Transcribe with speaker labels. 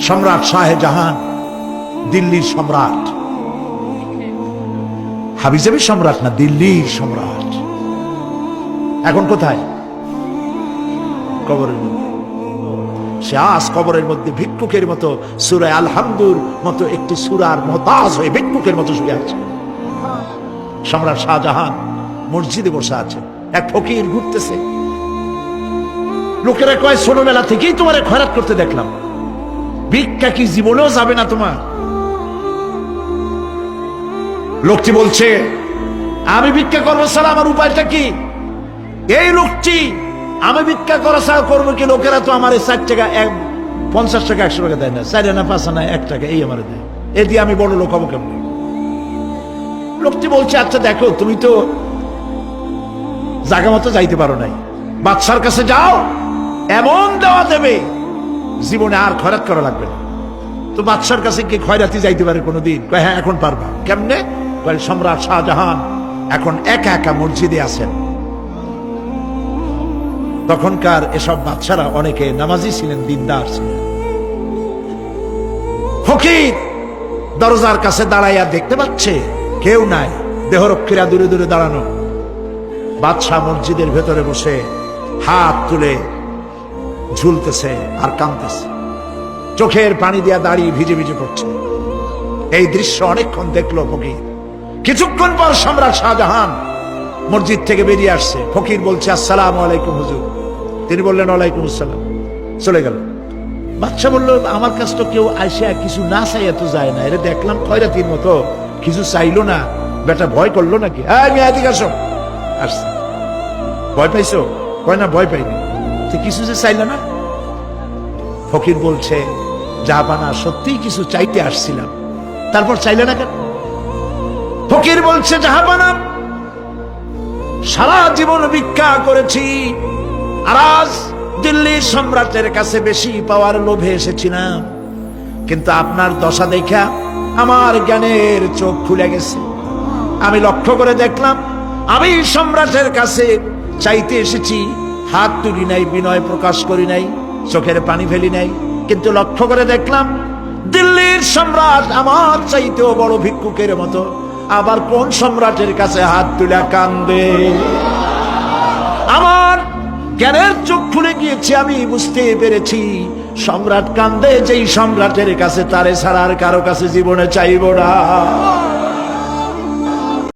Speaker 1: সম্রাট শাহজাহান দিল্লির সম্রাট, হাবিজাবি সম্রাট না, দিল্লির সম্রাট। এখন কোথায়? কবরের মধ্যে। সে আজ কবরের মধ্যে ভিক্ষুকের মতো সূরা আল-হামদুর মতো একটি সূরার মুহতাজ হয়ে ভিক্ষুকের মতো শুয়ে আছে। সম্রাট শাহজাহান মসজিদে বসে আছে, এক ফকির ঘুরতেছে। লোকেরা কয় ছোটবেলা থেকেই তোমার খয়রাত করতে দেখলাম, ভিক্ষা কি জীবনেও যাবে না তোমার? লোকটি বলছে, আমি ভিক্ষা করবো ছাড়া আমার উপায়টা কি? এই লোকটি আমি ভিক্ষা করা ছাড়া করবো কি? লোকেরা তো আমার 4 টাকা 50 টাকা 100 টাকা দেয় না, 4 আনা 5 আনা 1 টাকা এই আমার দেয়, এ দিয়ে আমি বড় লোক হবো কেমন? লোকটি বলছে, আচ্ছা দেখো, তুমি তো জায়গা মতো যাইতে পারো নাই, বাদশার কাছে যাও, এমন দেওয়া দেবে জীবনে আর খয়রাত করা লাগবে না। তো বাদশার কাছে কি খয়রাতি যাইতে পারে কোনোদিন? হ্যাঁ, এখন পারবা। কেমনে? সম্রাট শাহজাহান এখন একা একা মসজিদে আছেন। তখনকার এসব বাদশারা অনেকে নামাজি ছিলেন, দিনদার ছিলেন। ফকির দরজার কাছে দাঁড়াইয়া দেখতে পাচ্ছে কেউ নাই, দেহরক্ষীরা দূরে দূরে দাঁড়ানো। বাদশাহ মসজিদের ভেতরে বসে হাত তুলে ঝুলতেছে আর কাঁদতেছে, চোখের পানি দিয়া দাঁড়িয়ে ভিজে ভিজে পড়ছে। এই দৃশ্য অনেকক্ষণ দেখলো ফকির। কিছুক্ষণ পর সম্রাট শাহজাহান মসজিদ থেকে বেরিয়ে আসছে। ফকির বলছে, আসসালামু আলাইকুম হুজুর। তিনি বললেন, ওয়ালাইকুম আসসালাম। চলে গেল। বাদশা বলল, আমার কাছে তো কেউ আইসা কিছু না চাইয়া তো যায় না, এটা দেখলাম খয়রাতির মতো কিছু চাইলো না, বেটা ভয় করলো নাকি? এদিকে আসো। আসছে। ভয় পাইছো? কয় না, ভয় পাইনি। কিছু যে চাইলো না? ফকির বলছে, জাহাপানা সত্যিই কিছু চাইতে আসছিলাম, তারপর চাইলে না কেন? ফকির বলছে, জাহাপানা সারা জীবন ভিক্ষা করেছি, আর আজ দিল্লির সম্রাটের কাছে বেশি পাওয়ার লোভে এসেছিলাম, কিন্তু আপনার দশা দেখা আমার জ্ঞানের চোখ খুলে গেছে। আমি লক্ষ্য করে দেখলাম, আমি সম্রাটের কাছে চাইতে এসেছি, হাত তুলি নাই, বিনয় প্রকাশ করি নাই, চোখের পানি ফেলি নাই, কিন্তু লক্ষ্য করে দেখলাম দিল্লির সম্রাট আমার চাইতেও বড় ভিক্ষুকের মতো। আবার কোন সম্রাটের কাছে হাত তুলে কান্দে? আমার জ্ঞানের চোখ খুলে গিয়েছে, আমি বুঝতে পেরেছি সম্রাট কান্দে যেই সম্রাটের কাছে, তারে ছাড়া আর কারো কাছে জীবনে চাইব না।